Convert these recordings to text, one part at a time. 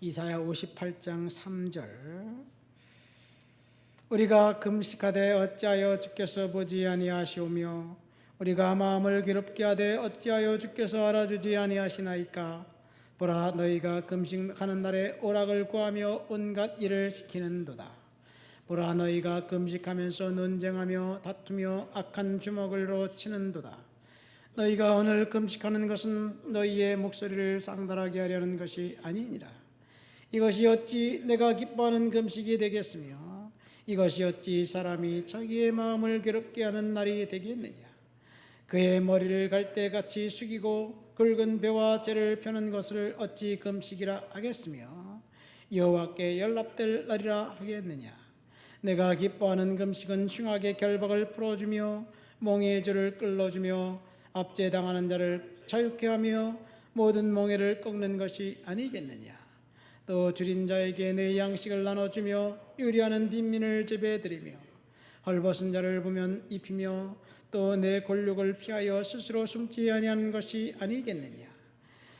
이사야 58장 3절 우리가 금식하되 어찌하여 주께서 보지 아니하시오며 우리가 마음을 괴롭게 하되 어찌하여 주께서 알아주지 아니하시나이까. 보라, 너희가 금식하는 날에 오락을 구하며 온갖 일을 시키는도다. 보라, 너희가 금식하면서 논쟁하며 다투며 악한 주먹으로 치는도다. 너희가 오늘 금식하는 것은 너희의 목소리를 쌍달하게 하려는 것이 아니니라. 이것이 어찌 내가 기뻐하는 금식이 되겠으며 이것이 어찌 사람이 자기의 마음을 괴롭게 하는 날이 되겠느냐. 그의 머리를 갈대같이 숙이고 굵은 벼와 재를 펴는 것을 어찌 금식이라 하겠으며 여호와께 연락될 날이라 하겠느냐. 내가 기뻐하는 금식은 흉악의 결박을 풀어주며 몽의 줄을 끌어주며 압제당하는 자를 자유케 하며 모든 몽해를 꺾는 것이 아니겠느냐. 또 줄인 자에게 내 양식을 나눠주며 유리하는 빈민을 제배해드리며 헐벗은 자를 보면 입히며 또 내 권력을 피하여 스스로 숨지 아니하는 것이 아니겠느냐.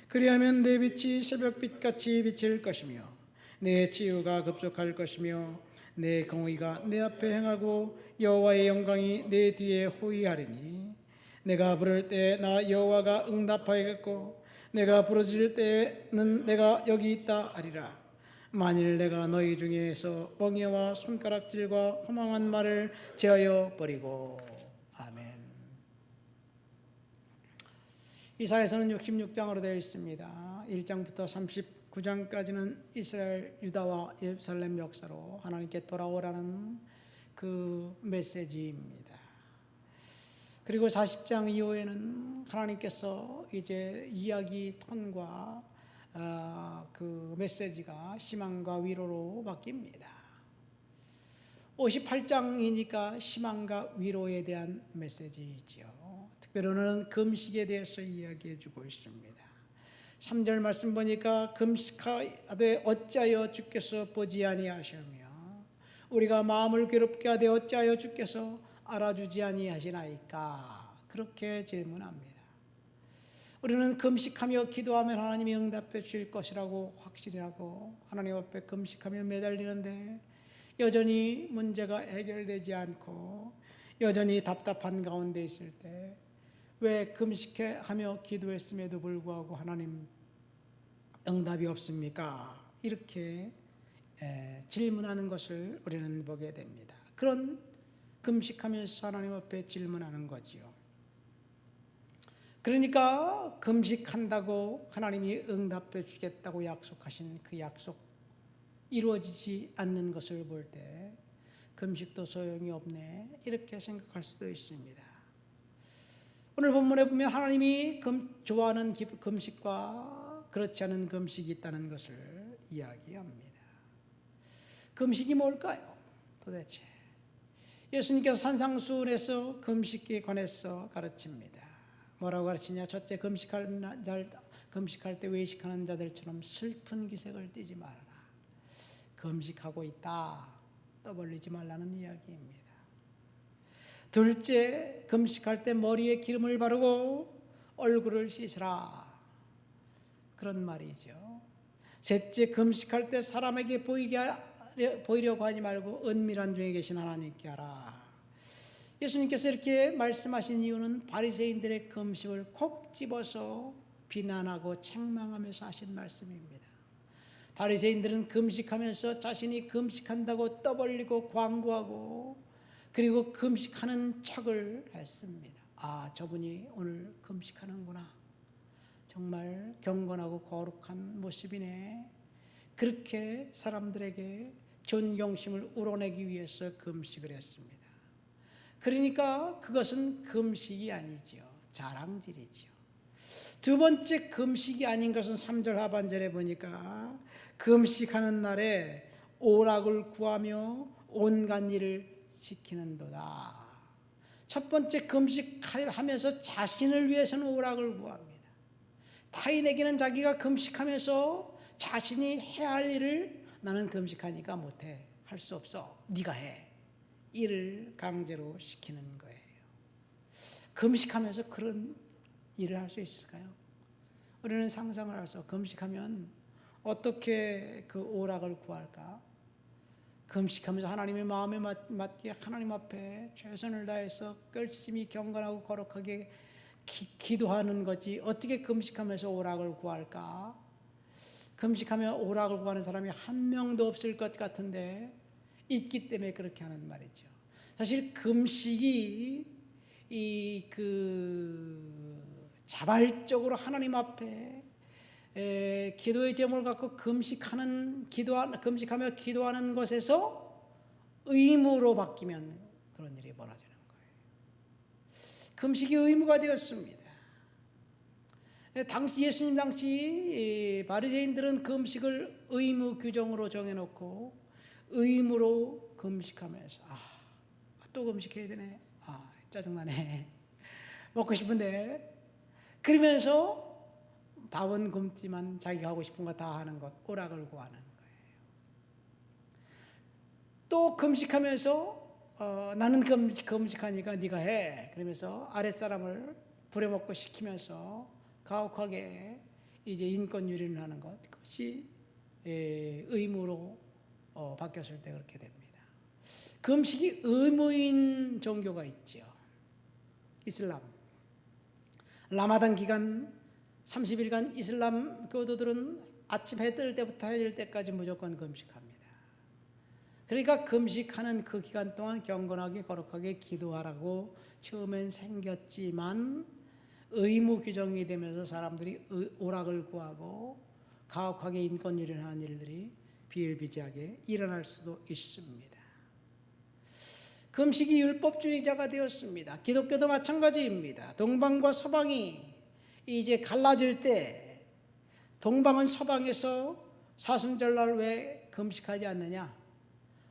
그리하면 내 빛이 새벽빛같이 비칠 것이며 내 치유가 급속할 것이며 내 공의가 내 앞에 행하고 여호와의 영광이 내 뒤에 호위하리니 내가 부를 때 나 여호와가 응답하겠고 내가 부르짖을 때는 내가 여기 있다 하리라. 만일 내가 너희 중에서 멍에와 손가락질과 허망한 말을 제하여 버리고. 아멘. 이사야서는 66장으로 되어 있습니다. 1장부터 39장까지는 이스라엘, 유다와 예루살렘 역사로 하나님께 돌아오라는 그 메시지입니다. 그리고 40장 이후에는 하나님께서 이제 이야기 톤과 그 메시지가 희망과 위로로 바뀝니다. 58장이니까 희망과 위로에 대한 메시지이지요. 특별히는 금식에 대해서 이야기해 주고 있습니다. 3절 말씀 보니까 금식하되 어찌하여 주께서 보지 아니하시며 우리가 마음을 괴롭게 하되 어찌하여 주께서 알아주지 아니하시나이까. 그렇게 질문합니다. 우리는 금식하며 기도하면 하나님이 응답해 주실 것이라고 확실히 하고 하나님 앞에 금식하며 매달리는데 여전히 문제가 해결되지 않고 여전히 답답한 가운데 있을 때 왜 금식하며 기도했음에도 불구하고 하나님 응답이 없습니까? 이렇게 질문하는 것을 우리는 보게 됩니다. 그런 금식하면서 하나님 앞에 질문하는 거지요. 그러니까 금식한다고 하나님이 응답해 주겠다고 약속하신 그 약속 이루어지지 않는 것을 볼 때 금식도 소용이 없네 이렇게 생각할 수도 있습니다. 오늘 본문에 보면 하나님이 좋아하는 금식과 그렇지 않은 금식이 있다는 것을 이야기합니다. 금식이 뭘까요? 도대체 예수님께서 산상수훈에서 금식에 관해서 가르칩니다. 뭐라고 가르치냐? 첫째, 금식할 때 외식하는 자들처럼 슬픈 기색을 띠지 말아라. 금식하고 있다, 떠벌리지 말라는 이야기입니다. 둘째, 금식할 때 머리에 기름을 바르고 얼굴을 씻으라, 그런 말이죠. 셋째, 금식할 때 사람에게 보이려고 하지 말고 은밀한 중에 계신 하나님께 하라. 예수님께서 이렇게 말씀하신 이유는 바리새인들의 금식을 콕 집어서 비난하고 책망하면서 하신 말씀입니다. 바리새인들은 금식하면서 자신이 금식한다고 떠벌리고 광고하고 그리고 금식하는 척을 했습니다. 아, 저분이 오늘 금식하는구나. 정말 경건하고 거룩한 모습이네. 그렇게 사람들에게 존경심을 우러내기 위해서 금식을 했습니다. 그러니까 그것은 금식이 아니지요. 자랑질이지요. 두 번째 금식이 아닌 것은 3절 하반절에 보니까 금식하는 날에 오락을 구하며 온갖 일을 시키는도다. 첫 번째, 금식하면서 자신을 위해서는 오락을 구합니다. 타인에게는 자기가 금식하면서 자신이 해야 할 일을 나는 금식하니까 못해, 할 수 없어, 네가 해, 일을 강제로 시키는 거예요. 금식하면서 그런 일을 할 수 있을까요? 우리는 상상을 할 수 없어요. 금식하면 어떻게 그 오락을 구할까? 금식하면서 하나님의 마음에 맞게 하나님 앞에 최선을 다해서 열심히 경건하고 거룩하게 기도하는 거지. 어떻게 금식하면서 오락을 구할까? 금식하며 오락을 구하는 사람이 한 명도 없을 것 같은데 있기 때문에 그렇게 하는 말이죠. 사실 금식이 자발적으로 하나님 앞에 기도의 제목을 갖고 금식하며 기도하는 것에서 의무로 바뀌면 그런 일이 벌어지는 거예요. 금식이 의무가 되었습니다. 예수님 당시 바리새인들은 금식을 의무 규정으로 정해놓고 의무로 금식하면서 또 금식해야 되네, 짜증나네, 먹고 싶은데, 그러면서 밥은 굶지만 자기가 하고 싶은 거 다 하는 것, 오락을 구하는 거예요. 또 금식하면서 나는 금식하니까 네가 해, 그러면서 아랫사람을 부려먹고 시키면서 가혹하게 이제 인권유린을 하는 것, 그것이 의무로 바뀌었을 때 그렇게 됩니다. 금식이 의무인 종교가 있죠. 이슬람 라마단 기간 30일간 이슬람 교도들은 아침 해 뜰 때부터 해 질 때까지 무조건 금식합니다. 그러니까 금식하는 그 기간 동안 경건하게 거룩하게 기도하라고 처음엔 생겼지만 의무 규정이 되면서 사람들이 오락을 구하고 가혹하게 인권유린을 하는 일들이 비일비재하게 일어날 수도 있습니다. 금식이 율법주의자가 되었습니다. 기독교도 마찬가지입니다. 동방과 서방이 이제 갈라질 때 동방은 서방에서 사순절날 왜 금식하지 않느냐?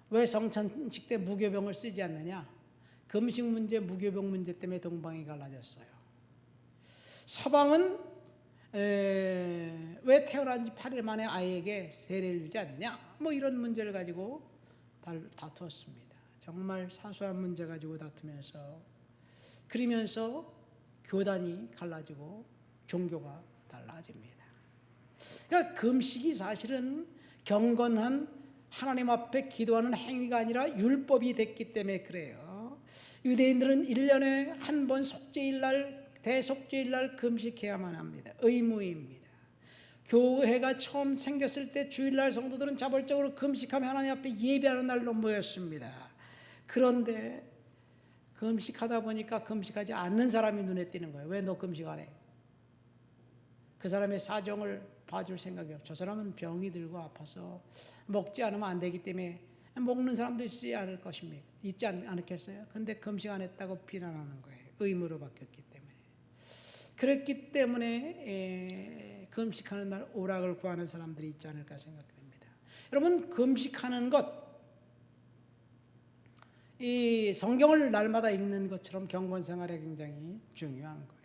왜 성찬식 때 무교병을 쓰지 않느냐? 금식 문제, 무교병 문제 때문에 동방이 갈라졌어요. 서방은 왜 태어난 지 8일 만에 아이에게 세례를 주지 않느냐? 뭐 이런 문제를 가지고 다투었습니다. 정말 사소한 문제 가지고 다투면서, 그러면서 교단이 갈라지고 종교가 달라집니다. 그러니까 금식이 사실은 경건한 하나님 앞에 기도하는 행위가 아니라 율법이 됐기 때문에 그래요. 유대인들은 1년에 한 번 속죄일날, 대속죄일날 금식해야만 합니다. 의무입니다. 교회가 처음 생겼을 때 주일날 성도들은 자발적으로 금식하며 하나님 앞에 예배하는 날로 모였습니다. 그런데 금식하다 보니까 금식하지 않는 사람이 눈에 띄는 거예요. 왜 너 금식 안 해? 그 사람의 사정을 봐줄 생각이 없죠. 저 사람은 병이 들고 아파서 먹지 않으면 안 되기 때문에 먹는 사람도 있지 않을 것입니까? 있지 않겠어요? 근데 금식 안 했다고 비난하는 거예요. 의무로 바뀌었기 때문에. 그랬기 때문에 금식하는 날 오락을 구하는 사람들이 있지 않을까 생각됩니다. 여러분, 금식하는 것, 이 성경을 날마다 읽는 것처럼 경건 생활에 굉장히 중요한 거예요.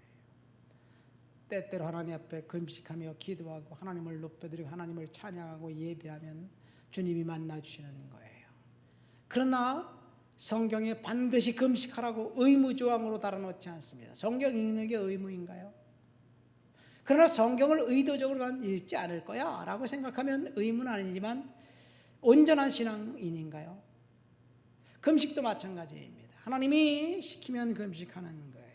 때때로 하나님 앞에 금식하며 기도하고 하나님을 높여드리고 하나님을 찬양하고 예배하면 주님이 만나주시는 거예요. 그러나 성경에 반드시 금식하라고 의무조항으로 달아놓지 않습니다. 성경 읽는 게 의무인가요? 그러나 성경을 의도적으로 난 읽지 않을 거야 라고 생각하면 의무는 아니지만 온전한 신앙인인가요? 금식도 마찬가지입니다. 하나님이 시키면 금식하는 거예요.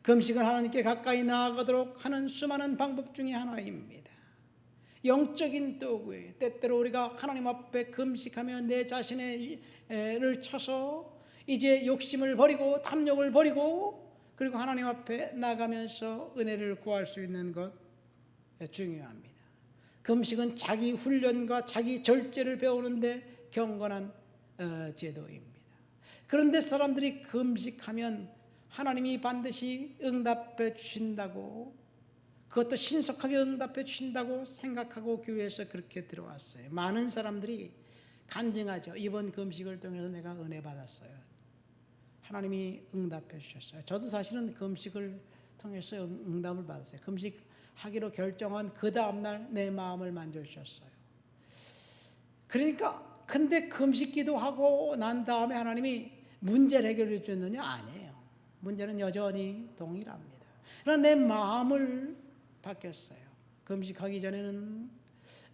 금식은 하나님께 가까이 나아가도록 하는 수많은 방법 중에 하나입니다. 영적인 도구예요. 때때로 우리가 하나님 앞에 금식하며 내 자신을 쳐서 이제 욕심을 버리고 탐욕을 버리고 그리고 하나님 앞에 나가면서 은혜를 구할 수 있는 것 중요합니다. 금식은 자기 훈련과 자기 절제를 배우는데 경건한 제도입니다. 그런데 사람들이 금식하면 하나님이 반드시 응답해 주신다고, 그것도 신속하게 응답해 주신다고 생각하고 교회에서 그렇게 들어왔어요. 많은 사람들이 간증하죠. 이번 금식을 통해서 내가 은혜 받았어요. 하나님이 응답해 주셨어요. 저도 사실은 금식을 통해서 응답을 받았어요. 금식하기로 결정한 그 다음날 내 마음을 만져주셨어요. 그러니까 근데 금식 기도하고 난 다음에 하나님이 문제를 해결해 주셨느냐? 아니에요. 문제는 여전히 동일합니다. 그러나 내 마음을 바뀌었어요. 금식하기 전에는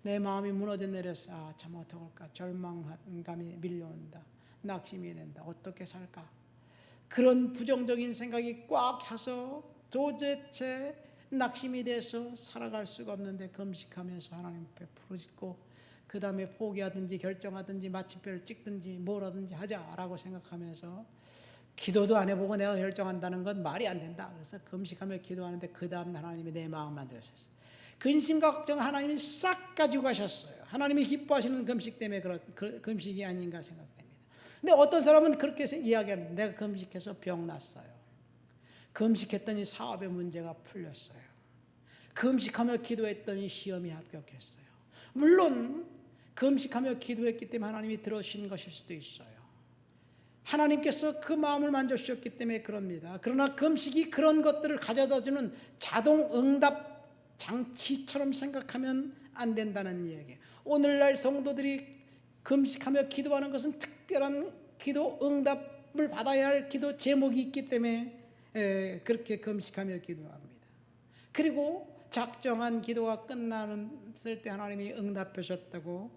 내 마음이 무너져 내렸어. 아, 참 어떡할까. 절망감이 밀려온다. 낙심이 된다. 어떻게 살까. 그런 부정적인 생각이 꽉 차서 도대체 낙심이 돼서 살아갈 수가 없는데 금식하면서 하나님 앞에 부르짖고 그 다음에 포기하든지 결정하든지 마침표를 찍든지 뭐라든지 하자라고 생각하면서 기도도 안 해보고 내가 결정한다는 건 말이 안 된다. 그래서 금식하며 기도하는데 그 다음 하나님이 내 마음 만드셨어요. 근심과 걱정 하나님이 싹 가지고 가셨어요. 하나님이 기뻐하시는 금식 때문에 그런 금식이 아닌가 생각됩니다. 근데 어떤 사람은 그렇게 이야기합니다. 내가 금식해서 병 났어요. 금식했더니 사업의 문제가 풀렸어요. 금식하며 기도했더니 시험에 합격했어요. 물론 금식하며 기도했기 때문에 하나님이 들어주신 것일 수도 있어요. 하나님께서 그 마음을 만져주셨기 때문에 그럽니다. 그러나 금식이 그런 것들을 가져다주는 자동 응답 장치처럼 생각하면 안 된다는 이야기예요. 오늘날 성도들이 금식하며 기도하는 것은 특별한 기도 응답을 받아야 할 기도 제목이 있기 때문에 그렇게 금식하며 기도합니다. 그리고 작정한 기도가 끝났을 때 하나님이 응답하셨다고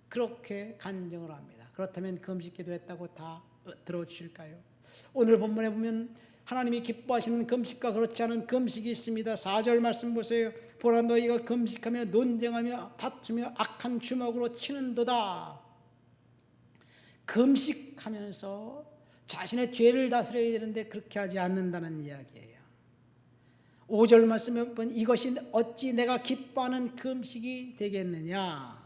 그렇게 간증을 합니다. 그렇다면 금식 기도했다고 다 들어주실까요? 오늘 본문에 보면 하나님이 기뻐하시는 금식과 그렇지 않은 금식이 있습니다. 4절 말씀 보세요. 보라 너희가 금식하며 논쟁하며 다투며 악한 주먹으로 치는도다. 금식하면서 자신의 죄를 다스려야 되는데 그렇게 하지 않는다는 이야기예요. 5절 말씀에 보면 이것이 어찌 내가 기뻐하는 금식이 되겠느냐.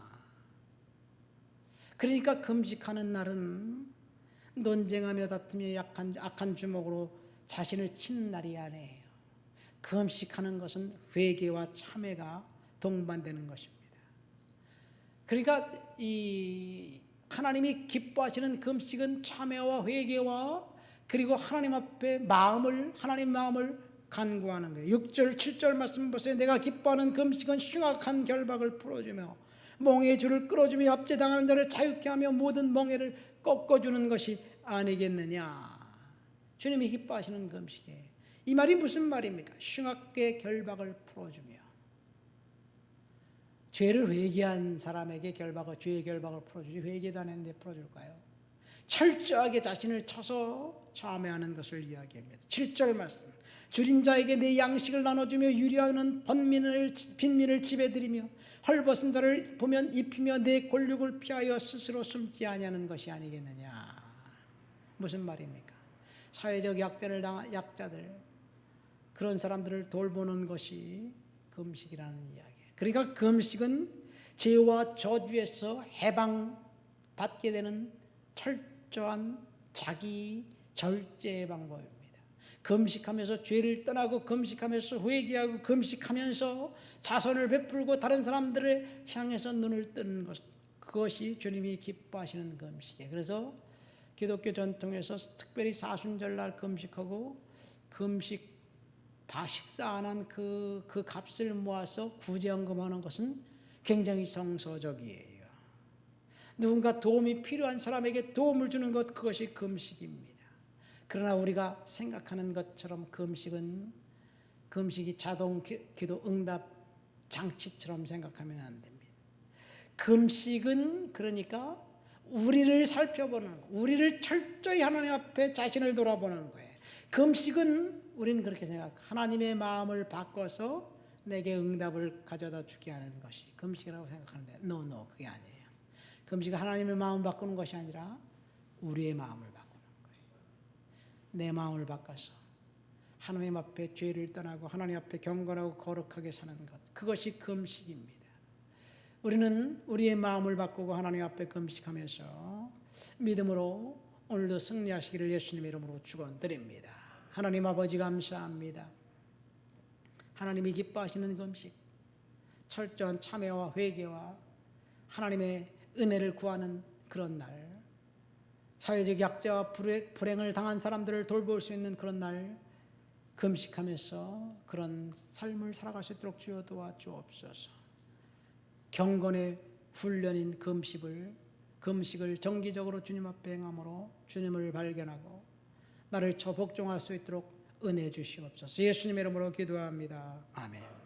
그러니까 금식하는 날은 논쟁하며 다투며 악한 주먹으로 자신을 치는 날이 아니에요. 금식하는 것은 회개와 참회가 동반되는 것입니다. 그러니까 이 하나님이 기뻐하시는 금식은 참회와 회개와 그리고 하나님 앞에 하나님 마음을 간구하는 거예요. 6절 7절 말씀 보세요. 내가 기뻐하는 금식은 흉악한 결박을 풀어주며 멍에의 줄을 끌어주며 압제당하는 자를 자유케 하며 모든 멍에를 꺾어주는 것이 아니겠느냐. 주님이 기뻐하시는 금식이에요. 이 말이 무슨 말입니까? 흉악의 결박을 풀어주며 죄를 회개한 사람에게 죄의 결박을 풀어주지 회개도 안 했는데 풀어줄까요? 철저하게 자신을 쳐서 참회하는 것을 이야기합니다. 7절 말씀 줄인 자에게 내 양식을 나눠주며 유리하는 빈민을 집에 들이며 헐벗은 자를 보면 입히며 내 권력을 피하여 스스로 숨지 아니하는 것이 아니겠느냐. 무슨 말입니까? 사회적 약자들 그런 사람들을 돌보는 것이 금식이라는 이야기예요. 그러니까 금식은 죄와 저주에서 해방받게 되는 철저한 자기 절제의 방법입니다. 금식하면서 죄를 떠나고 금식하면서 회개하고 금식하면서 자선을 베풀고 다른 사람들을 향해서 눈을 뜨는 것, 그것이 주님이 기뻐하시는 금식이에요. 그래서 기독교 전통에서 특별히 사순절날 금식하고 금식 식사 안 한 그 값을 모아서 구제헌금하는 것은 굉장히 성서적이에요. 누군가 도움이 필요한 사람에게 도움을 주는 것, 그것이 금식입니다. 그러나 우리가 생각하는 것처럼 금식이 자동 기도 응답 장치처럼 생각하면 안 됩니다. 금식은 그러니까 우리를 살펴보는 거, 우리를 철저히 하나님 앞에 자신을 돌아보는 거예요. 금식은 우리는 그렇게 하나님의 마음을 바꿔서 내게 응답을 가져다 주게 하는 것이 금식이라고 생각하는데 no, 그게 아니에요. 금식은 하나님의 마음을 바꾸는 것이 아니라 우리의 마음을 바꾸는 거예요. 내 마음을 바꿔서 하나님 앞에 죄를 떠나고 하나님 앞에 경건하고 거룩하게 사는 것, 그것이 금식입니다. 우리는 우리의 마음을 바꾸고 하나님 앞에 금식하면서 믿음으로 오늘도 승리하시기를 예수님의 이름으로 축원드립니다. 하나님 아버지 감사합니다. 하나님이 기뻐하시는 금식, 철저한 참회와 회개와 하나님의 은혜를 구하는 그런 날, 사회적 약자와 불행을 당한 사람들을 돌볼 수 있는 그런 날, 금식하면서 그런 삶을 살아갈 수 있도록 주여 도와주옵소서. 경건의 훈련인 금식을 정기적으로 주님 앞에 행함으로 주님을 발견하고 나를 복종할 수 있도록 은혜 주시옵소서. 예수님의 이름으로 기도합니다. 아멘.